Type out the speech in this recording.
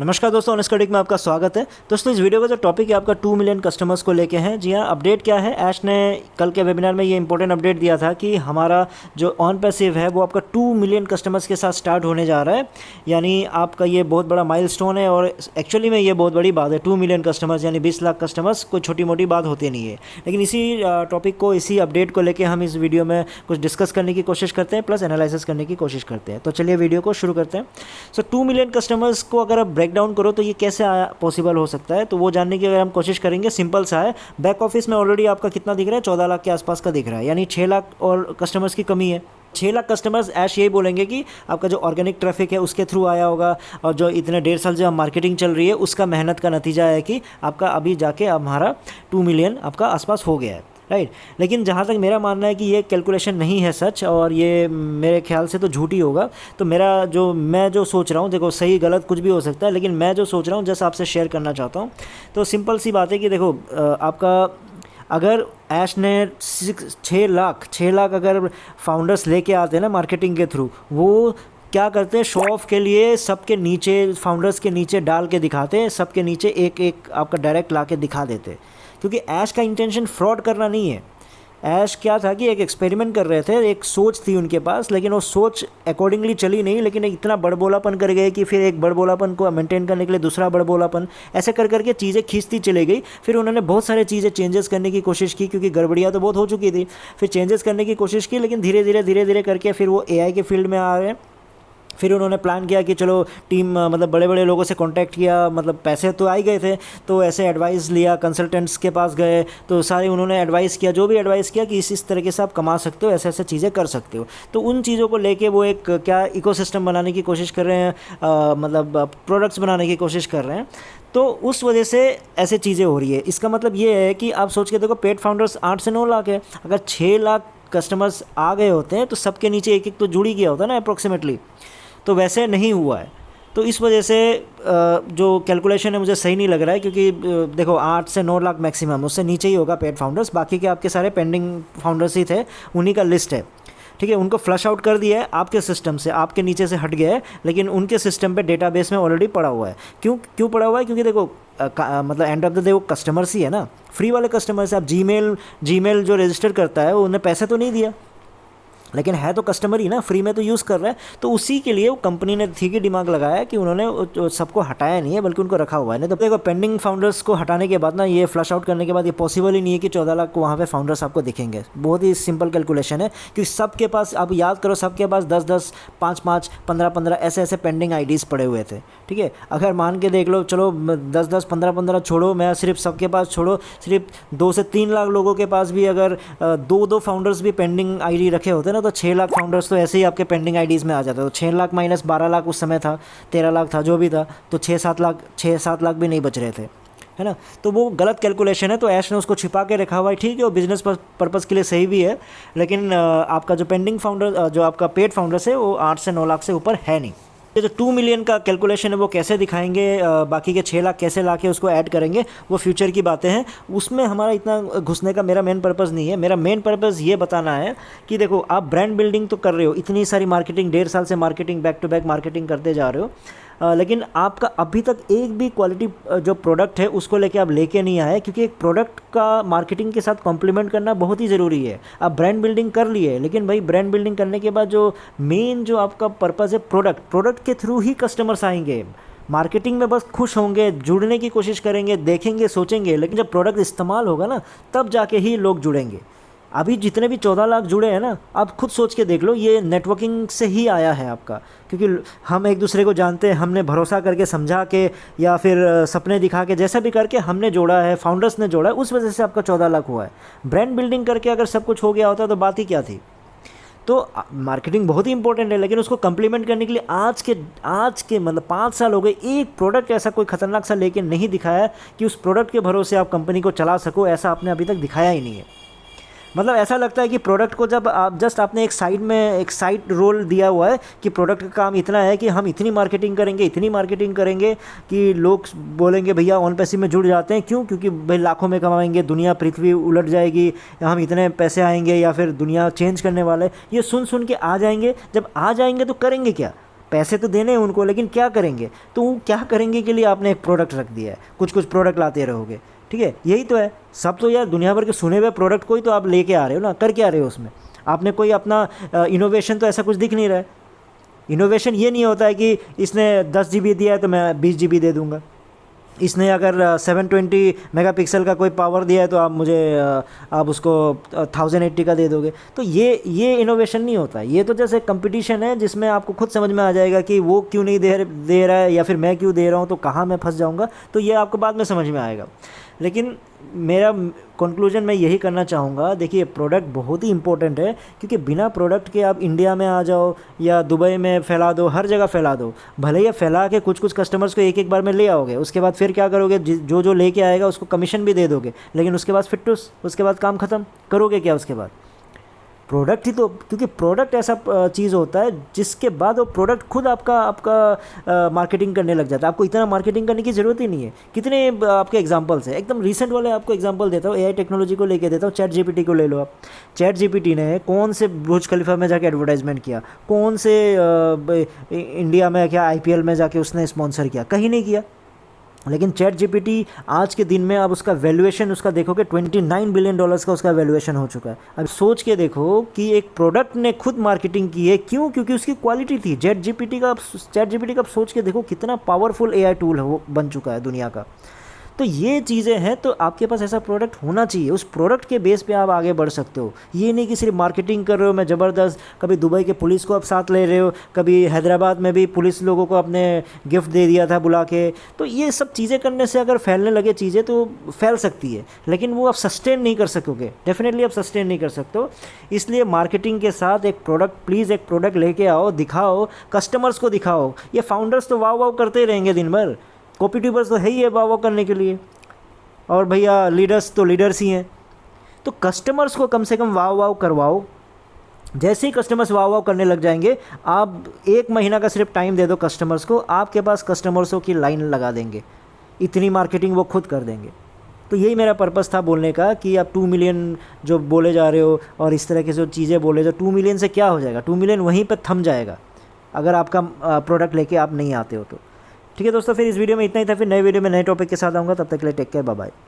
नमस्कार दोस्तों, honest critic में आपका स्वागत है। दोस्तों, इस वीडियो का जो टॉपिक है आपका 2 मिलियन कस्टमर्स को लेके हैं। जी हाँ, अपडेट क्या है, ऐश ने कल के वेबिनार में ये इंपॉर्टेंट अपडेट दिया था कि हमारा जो ऑन पैसिव है वो आपका 2 मिलियन कस्टमर्स के साथ स्टार्ट होने जा रहा है। यानी आपका ये बहुत बड़ा माइलस्टोन है और एक्चुअली में ये बहुत बड़ी बात है। 2 मिलियन कस्टमर्स यानी 20 लाख कस्टमर्स कोई छोटी मोटी बात होती नहीं है। लेकिन इसी टॉपिक को, इसी अपडेट को लेकर हम इस वीडियो में कुछ डिस्कस करने की कोशिश करते हैं, प्लस एनालिसिस करने की कोशिश करते हैं। तो चलिए वीडियो को शुरू करते हैं। सो 2 मिलियन कस्टमर्स को अगर आप ब्रेक डाउन करो तो ये कैसे पॉसिबल हो सकता है, तो वो जानने की अगर हम कोशिश करेंगे, सिंपल सा है। बैक ऑफिस में ऑलरेडी आपका कितना दिख रहा है, 14 लाख के आसपास का दिख रहा है, यानी 6 लाख और कस्टमर्स की कमी है। 6 लाख कस्टमर्स ऐश यही बोलेंगे कि आपका जो ऑर्गेनिक ट्रैफिक है उसके थ्रू आया होगा, और जो इतने 1.5 साल जो मार्केटिंग चल रही है उसका मेहनत का नतीजा है कि आपका अभी जाके हमारा 2 मिलियन आपका आसपास हो गया है, राइट। लेकिन जहाँ तक मेरा मानना है कि ये कैलकुलेशन नहीं है सच, और ये मेरे ख्याल से तो झूठ ही होगा। तो मैं जो सोच रहा हूँ, देखो सही गलत कुछ भी हो सकता है, लेकिन मैं जो सोच रहा हूँ जैसे आपसे शेयर करना चाहता हूँ। तो सिंपल सी बात है कि देखो आपका अगर ऐश ने 6 लाख अगर फाउंडर्स लेके आते हैं ना मार्केटिंग के थ्रू, वो क्या करते हैं, शो ऑफ के लिए सबके नीचे, फाउंडर्स के नीचे डाल के दिखाते हैं, सबके नीचे एक एक आपका डायरेक्ट ला के दिखा देते हैं। क्योंकि ऐश का इंटेंशन फ्रॉड करना नहीं है। ऐश क्या था कि एक एक्सपेरिमेंट कर रहे थे, एक सोच थी उनके पास, लेकिन वो सोच अकॉर्डिंगली चली नहीं, लेकिन इतना बड़बोलापन कर गए कि फिर एक बड़बोलापन को मेंटेन करने के लिए दूसरा बड़बोलापन, ऐसे कर करके चीज़ें खींचती चली गई। फिर उन्होंने बहुत सारी चीज़ें चेंजेस करने की कोशिश की, क्योंकि गड़बड़ियाँ तो बहुत हो चुकी थी। फिर चेंजेस करने की कोशिश की, लेकिन धीरे धीरे करके फिर वो एआई के फील्ड में आ गए। फिर उन्होंने प्लान किया कि चलो टीम, मतलब बड़े बड़े लोगों से कांटेक्ट किया, मतलब पैसे तो आ ही गए थे, तो ऐसे एडवाइस लिया, कंसल्टेंट्स के पास गए, तो सारे उन्होंने एडवाइस किया, जो भी एडवाइस किया कि इस तरीके से आप कमा सकते हो, ऐसे ऐसे चीज़ें कर सकते हो। तो उन चीज़ों को लेके वो एक क्या इकोसिस्टम बनाने की कोशिश कर रहे हैं, मतलब प्रोडक्ट्स बनाने की कोशिश कर रहे हैं। तो उस वजह से ऐसे चीज़ें हो रही है। इसका मतलब ये है कि आप सोच के देखो, पेड फाउंडर्स 8 से 9 लाख है। अगर 6 लाख कस्टमर्स आ गए होते हैं तो सबके नीचे एक एक तो जुड़ ही गया होता है ना अप्रोक्सीमेटली। तो वैसे नहीं हुआ है। तो इस वजह से जो कैलकुलेशन है मुझे सही नहीं लग रहा है, क्योंकि देखो 8 से 9 लाख मैक्सिमम, उससे नीचे ही होगा पेड फाउंडर्स। बाकी के आपके सारे पेंडिंग फाउंडर्स ही थे, उन्हीं का लिस्ट है, ठीक है। उनको फ्लश आउट कर दिया है आपके सिस्टम से, आपके नीचे से हट गया है, लेकिन उनके सिस्टम पे डेटाबेस में ऑलरेडी पड़ा हुआ है। क्यों पड़ा हुआ है? क्योंकि देखो मतलब एंड ऑफ द डे वो कस्टमर्स ही है ना, फ्री वाले कस्टमर्स। आप जीमेल जो रजिस्टर करता है वो उन्हें पैसे तो नहीं दिया, लेकिन है तो कस्टमर ही ना, फ्री में तो यूज़ कर रहा है। तो उसी के लिए वो कंपनी ने ठीक ही दिमाग लगाया कि उन्होंने सबको हटाया नहीं है, बल्कि उनको रखा हुआ है। नहीं तो देखो, पेंडिंग फाउंडर्स को हटाने के बाद ना, ये फ्लश आउट करने के बाद ये पॉसिबल ही नहीं है कि 14 लाख को वहाँ पे फाउंडर्स आपको दिखेंगे। बहुत ही सिंपल कैलकुलेशन है, क्योंकि सबके पास, आप याद करो, सबके पास 10-10, 5-5, 15-15 ऐसे ऐसे पेंडिंग आईडीज़ पड़े हुए थे, ठीक है। अगर मान के देख लो, चलो 10-10, 15-15 छोड़ो, मैं सिर्फ सबके पास छोड़ो, सिर्फ 2 से 3 लाख लोगों के पास भी अगर 2-2 फाउंडर्स भी पेंडिंग आईडी रखे होते ना, तो 6 लाख फाउंडर्स तो ऐसे ही आपके पेंडिंग आईडीज़ में आ जाते। तो 6 लाख माइनस 12 लाख उस समय था, 13 लाख था, जो भी था, तो 6-7 लाख भी नहीं बच रहे थे, है ना। तो वो गलत कैलकुलेशन है। तो ऐश ने उसको छिपा के रखा हुआ है, ठीक है, वो बिजनेस पर्पज़ के लिए सही भी है, लेकिन आपका जो पेंडिंग फाउंडर, जो आपका पेड फाउंडर्स है, वो 8 से 9 लाख से ऊपर है नहीं। ये जो 2 मिलियन का कैलकुलेशन है वो कैसे दिखाएंगे, बाकी के 6 लाख कैसे ला के उसको ऐड करेंगे, वो फ्यूचर की बातें हैं। उसमें हमारा इतना घुसने का मेरा मेन पर्पज़ नहीं है। मेरा मेन पर्पज़ ये बताना है कि देखो, आप ब्रांड बिल्डिंग तो कर रहे हो, इतनी सारी मार्केटिंग, 1.5 साल से marketing, back to back marketing करते जा रहे हो, लेकिन आपका अभी तक एक भी क्वालिटी जो प्रोडक्ट है उसको लेके आप लेके नहीं आए। क्योंकि एक प्रोडक्ट का मार्केटिंग के साथ कॉम्प्लीमेंट करना बहुत ही ज़रूरी है। आप ब्रांड बिल्डिंग कर लिए, लेकिन भाई ब्रांड बिल्डिंग करने के बाद जो मेन जो आपका पर्पज़ है, प्रोडक्ट के थ्रू ही कस्टमर्स आएंगे। मार्केटिंग में बस खुश होंगे, जुड़ने की कोशिश करेंगे, देखेंगे, सोचेंगे, लेकिन जब प्रोडक्ट इस्तेमाल होगा ना, तब जाके ही लोग जुड़ेंगे। अभी जितने भी 14 लाख जुड़े हैं ना, आप खुद सोच के देख लो, ये नेटवर्किंग से ही आया है आपका। क्योंकि हम एक दूसरे को जानते हैं, हमने भरोसा करके, समझा के, या फिर सपने दिखा के, जैसा भी करके हमने जोड़ा है, फाउंडर्स ने जोड़ा है, उस वजह से आपका 14 लाख हुआ है। ब्रांड बिल्डिंग करके अगर सब कुछ हो गया होता तो बात ही क्या थी। तो मार्केटिंग बहुत ही इंपॉर्टेंट है, लेकिन उसको कंप्लीमेंट करने के लिए आज के मतलब 5 साल हो गए, एक प्रोडक्ट ऐसा कोई खतरनाक सा लेके नहीं दिखाया कि उस प्रोडक्ट के भरोसे आप कंपनी को चला सको। ऐसा आपने अभी तक दिखाया ही नहीं है। मतलब ऐसा लगता है कि प्रोडक्ट को जब आप जस्ट आपने एक साइड रोल दिया हुआ है कि प्रोडक्ट का काम इतना है कि हम इतनी मार्केटिंग करेंगे कि लोग बोलेंगे भैया ऑन पैसिव में जुड़ जाते हैं। क्यों? क्योंकि भाई लाखों में कमाएंगे, दुनिया पृथ्वी उलट जाएगी, हम इतने पैसे आएंगे, या फिर दुनिया चेंज करने वाले, ये सुन के आ जाएंगे। जब आ जाएंगे तो करेंगे क्या? पैसे तो देने हैं उनको, लेकिन क्या करेंगे? तो वो क्या करेंगे के लिए आपने एक प्रोडक्ट रख दिया है, कुछ कुछ प्रोडक्ट लाते रहोगे, ठीक है? यही तो है सब। तो यार दुनिया भर के सुने हुए प्रोडक्ट को ही तो आप लेके आ रहे हो ना, कर क्या रहे हो उसमें? आपने कोई अपना इनोवेशन तो ऐसा कुछ दिख नहीं रहा है। इनोवेशन ये नहीं होता है कि इसने 10 GB दिया है तो मैं 20 GB दे दूंगा, इसने अगर 720 मेगापिक्सल का कोई पावर दिया है तो आप मुझे आप उसको 1080 का दे दोगे। तो ये इनोवेशन नहीं होता। ये तो जैसे कंपटीशन है जिसमें आपको खुद समझ में आ जाएगा कि वो क्यों नहीं दे रहा है या फिर मैं क्यों दे रहा हूँ, तो कहाँ मैं फंस जाऊँगा, तो ये आपको बाद में समझ में आएगा। लेकिन मेरा कंक्लूजन मैं यही करना चाहूँगा, देखिए प्रोडक्ट बहुत ही इंपॉर्टेंट है, क्योंकि बिना प्रोडक्ट के आप इंडिया में आ जाओ या दुबई में फैला दो, हर जगह फैला दो, भले ही फैला के कुछ कुछ कस्टमर्स को एक एक बार में ले आओगे, उसके बाद फिर क्या करोगे? जो लेके आएगा उसको कमीशन भी दे दोगे, लेकिन उसके बाद फिटूस, उसके बाद काम ख़त्म, करोगे क्या उसके बाद? प्रोडक्ट ही तो, क्योंकि प्रोडक्ट ऐसा चीज़ होता है जिसके बाद वो प्रोडक्ट खुद आपका मार्केटिंग करने लग जाता है। आपको इतना मार्केटिंग करने की ज़रूरत ही नहीं है। कितने आपके एग्जांपल्स हैं, एकदम रिसेंट वाले आपको एग्जांपल देता हूँ, एआई टेक्नोलॉजी को लेके देता हूँ। चैट जीपीटी को ले लो आप। चैट जीपीटी ने कौन से बुर्ज खलीफा में जाके एडवर्टाइजमेंट किया? कौन से इंडिया में क्या आईपीएल में जाके उसने स्पॉन्सर किया? कहीं नहीं किया। लेकिन चैट जीपीटी आज के दिन में अब उसका वैल्यूएशन उसका देखोगे $29 बिलियन का उसका वैल्यूएशन हो चुका है। अब सोच के देखो कि एक प्रोडक्ट ने खुद मार्केटिंग की है, क्यों? क्योंकि उसकी क्वालिटी थी। चैट जीपीटी का अब सोच के देखो कितना पावरफुल एआई टूल हो बन चुका है दुनिया का। तो ये चीज़ें हैं, तो आपके पास ऐसा प्रोडक्ट होना चाहिए। उस प्रोडक्ट के बेस पे आप आगे बढ़ सकते हो। ये नहीं कि सिर्फ मार्केटिंग कर रहे हो, मैं ज़बरदस्त, कभी दुबई के पुलिस को आप साथ ले रहे हो, कभी हैदराबाद में भी पुलिस लोगों को अपने गिफ्ट दे दिया था बुला के। तो ये सब चीज़ें करने से अगर फैलने लगे चीज़ें तो फैल सकती है, लेकिन वो आप सस्टेन नहीं कर सकोगे। डेफिनेटली आप सस्टेन नहीं कर सकते हो। इसलिए मार्केटिंग के साथ एक प्रोडक्ट, प्लीज़ एक प्रोडक्ट लेके आओ, दिखाओ, कस्टमर्स को दिखाओ। ये फाउंडर्स तो वाव वाव करते ही रहेंगे दिन भर, कॉपी ट्यूबर्स तो है ही है वाह वाह करने के लिए, और भैया लीडर्स तो लीडर्स ही हैं। तो कस्टमर्स को कम से कम वाह वाह करवाओ। जैसे ही कस्टमर्स वाह वाह करने लग जाएंगे, आप 1 महीना का सिर्फ टाइम दे दो कस्टमर्स को, आपके पास कस्टमर्सों की लाइन लगा देंगे। इतनी मार्केटिंग वो खुद कर देंगे। तो यही मेरा पर्पस था बोलने का कि आप 2 मिलियन जो बोले जा रहे हो और इस तरह की जो चीज़ें बोले, जो 2 मिलियन से क्या हो जाएगा? 2 मिलियन वहीं पर थम जाएगा अगर आपका प्रोडक्ट लेके आप नहीं आते हो तो। ठीक है दोस्तों, फिर इस वीडियो में इतना ही था। फिर नए वीडियो में नए टॉपिक के साथ आऊँगा। तब तक के लिए टेक केयर, बाय बाय।